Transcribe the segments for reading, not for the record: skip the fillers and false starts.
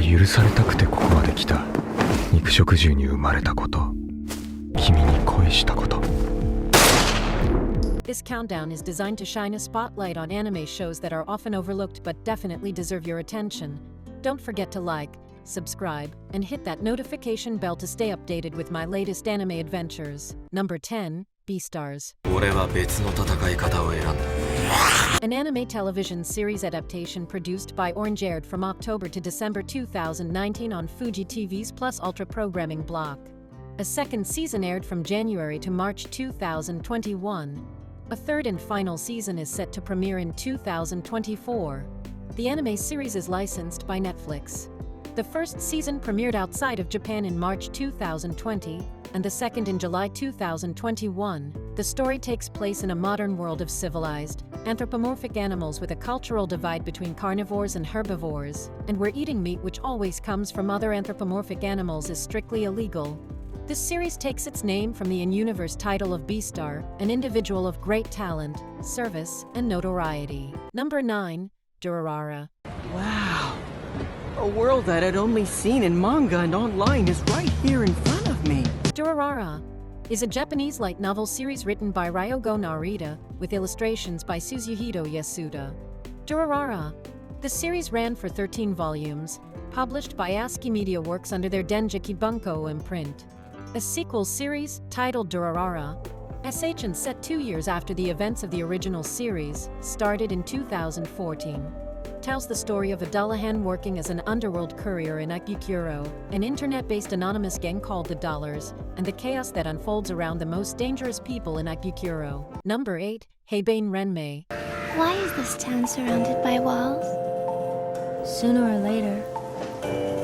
許されたくてここまで来た。肉食獣に生まれたこと、君に恋したこと。 This countdown is designed to shine a spotlight on anime shows that are often overlooked but definitely deserve your attention. Don't forget to like, subscribe, and hit that notification bell to stay updated with my latest anime adventures. Number 10, Beastars. 俺は別の戦い方を選んだ。 An anime television series adaptation produced by Orange aired from October to December 2019 on Fuji TV's Plus Ultra programming block. A second season aired from January to March 2021. A third and final season is set to premiere in 2024. The anime series is licensed by Netflix. The first season premiered outside of Japan in March 2020, and the second in July 2021. The story takes place in a modern world of civilized, anthropomorphic animals with a cultural divide between carnivores and herbivores, and where eating meat which always comes from other anthropomorphic animals is strictly illegal. This series takes its name from the in-universe title of Beastar, an individual of great talent, service, and notoriety. Number 9, Durarara. Wow. A world that I'd only seen in manga and online is right here in front of me. Durarara is a Japanese light novel series written by Rakugo Narita, with illustrations by Suzuhito Yasuda. Durarara. The series ran for 13 volumes, published by ASCII Media Works under their Denjiki Bunko imprint. A sequel series, titled Durarara, SH and set 2 years after the events of the original series, started in 2014. Tells the story of a Dullahan working as an underworld courier in Akikuro, an internet-based anonymous gang called the Dollars, and the chaos that unfolds around the most dangerous people in Akikuro. Number 8, Haibane Renmei. Why is this town surrounded by walls? Sooner or later,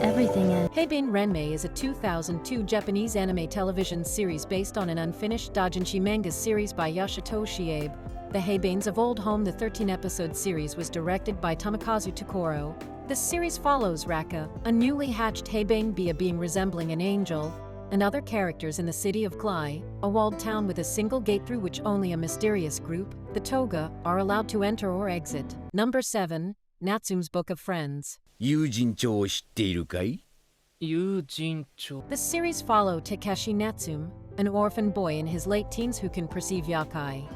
everything ends. Haibane Renmei is a 2002 Japanese anime television series based on an unfinished doujinshi manga series by Yoshitoshi Abe. The Haibanes of Old Home. The 13-episode series was directed by Tomokazu Tokoro. The series follows Raka, a newly hatched Haibane being resembling an angel, and other characters in the city of Klai, a walled town with a single gate through which only a mysterious group, the Toga, are allowed to enter or exit. Number 7, Natsume's Book of Friends. 友人帳を知っているかい? 友人帳. The series follow Takeshi Natsume, an orphan boy in his late teens who can perceive yakai.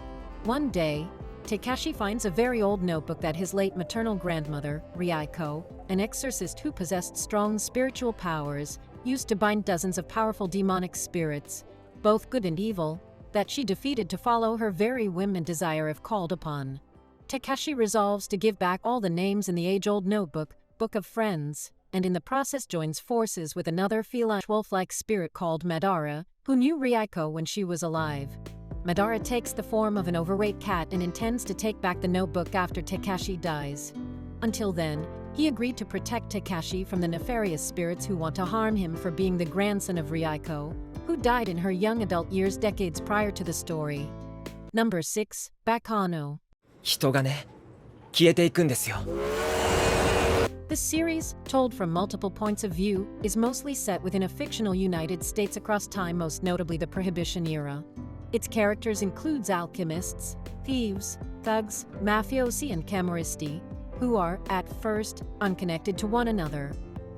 One day, Takeshi finds a very old notebook that his late maternal grandmother, Ryuko, an exorcist who possessed strong spiritual powers, used to bind dozens of powerful demonic spirits, both good and evil, that she defeated to follow her very whim and desire if called upon. Takeshi resolves to give back all the names in the age-old notebook, Book of Friends, and in the process joins forces with another feline wolf-like spirit called Madara, who knew Ryuko when she was alive. Madara takes the form of an overweight cat and intends to take back the notebook after Takeshi dies. Until then, he agreed to protect Takeshi from the nefarious spirits who want to harm him for being the grandson of Ryuko, who died in her young adult years decades prior to the story. Number 6, Baccano. 人がね、消えていくんですよ。 The series, told from multiple points of view, is mostly set within a fictional United States across time, most notably the Prohibition era. Its characters includes alchemists, thieves, thugs, mafiosi and camorristi, who are, at first, unconnected to one another.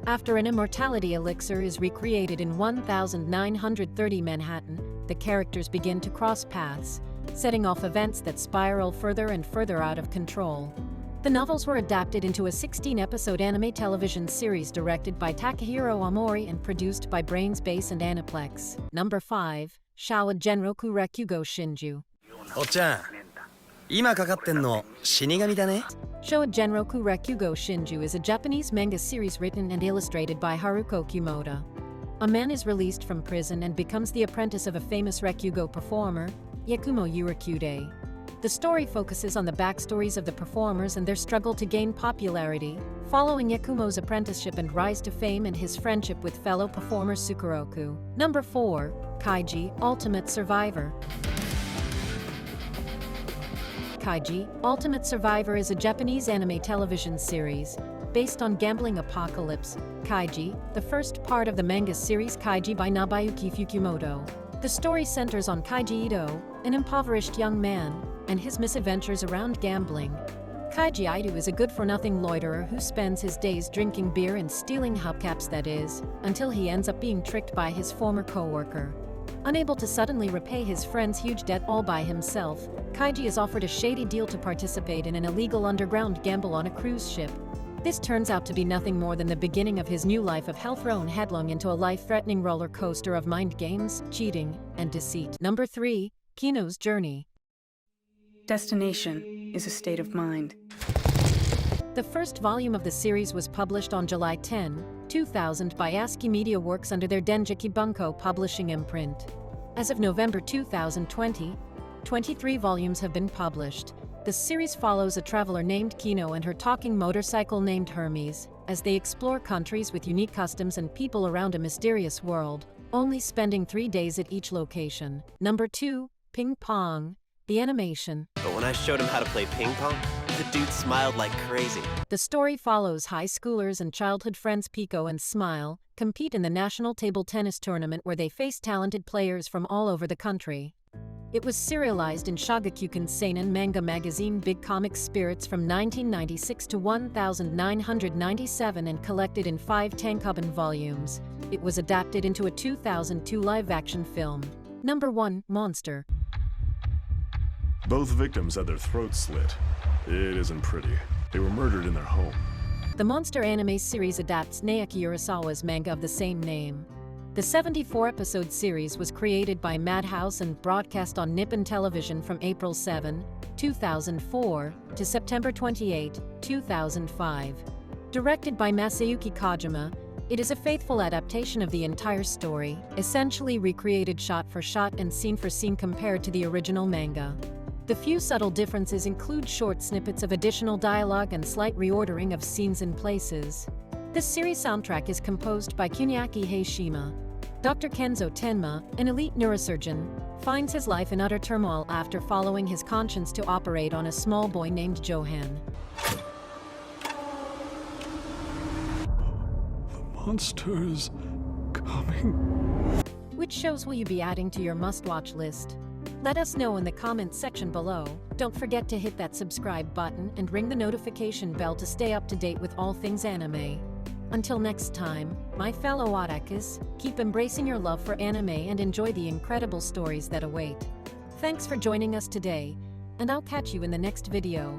After an immortality elixir is recreated in 1930 Manhattan, the characters begin to cross paths, setting off events that spiral further and further out of control. The novels were adapted into a 16-episode anime television series directed by Takahiro Omori and produced by Brains Base and Aniplex. Number 5, Shouwa Genroku Rakugo Shinjuu. おっちゃん、今かかってんの死神だね。 Shouwa Genroku Rakugo Shinjuu is a Japanese manga series written and illustrated by Haruko Kimoda. A man is released from prison and becomes the apprentice of a famous Rakugo performer, Yakumo Urakude. The story focuses on the backstories of the performers and their struggle to gain popularity, following Yakumo's apprenticeship and rise to fame and his friendship with fellow performer Sukuroku. Number 4, Kaiji, Ultimate Survivor. Kaiji, Ultimate Survivor is a Japanese anime television series based on Gambling Apocalypse, Kaiji, the first part of the manga series Kaiji by Nobuyuki Fukumoto. The story centers on Kaiji Ito, an impoverished young man, and his misadventures around gambling. Kaiji Aido is a good-for-nothing loiterer who spends his days drinking beer and stealing hubcaps, that is, until he ends up being tricked by his former co-worker. Unable to suddenly repay his friend's huge debt all by himself, Kaiji is offered a shady deal to participate in an illegal underground gamble on a cruise ship. This turns out to be nothing more than the beginning of his new life of hell, thrown headlong into a life-threatening roller coaster of mind games, cheating, and deceit. Number 3. Kino's Journey. Destination is a state of mind. The first volume of the series was published on July 10, 2000 by ASCII Media Works under their Denjiki Bunko publishing imprint. As of November 2020, 23 volumes have been published. The series follows a traveler named Kino and her talking motorcycle named Hermes, as they explore countries with unique customs and people around a mysterious world, only spending 3 days at each location. Number 2. Ping Pong. The animation. But when I showed him how to play ping pong, the dude smiled like crazy. The story follows high schoolers and childhood friends Pico and Smile compete in the National Table Tennis Tournament, where they face talented players from all over the country. It was serialized in Shogakukan Seinen manga magazine Big Comic Spirits from 1996 to 1997 and collected in 5 tankobon volumes. It was adapted into a 2002 live-action film. Number 1. Monster. Both victims had their throats slit. It isn't pretty. They were murdered in their home. The Monster anime series adapts Naoki Urasawa's manga of the same name. The 74-episode series was created by Madhouse and broadcast on Nippon Television from April 7, 2004 to September 28, 2005. Directed by Masayuki Kojima, it is a faithful adaptation of the entire story, essentially recreated shot for shot and scene for scene compared to the original manga. The few subtle differences include short snippets of additional dialogue and slight reordering of scenes and places. This series soundtrack is composed by Kuniaki Heishima. Dr. Kenzo Tenma, an elite neurosurgeon, finds his life in utter turmoil after following his conscience to operate on a small boy named Johan. The monster's coming. Which shows will you be adding to your must-watch list? Let us know in the comments section below. Don't forget to hit that subscribe button and ring the notification bell to stay up to date with all things anime. Until next time, my fellow otakus, keep embracing your love for anime and enjoy the incredible stories that await. Thanks for joining us today, and I'll catch you in the next video.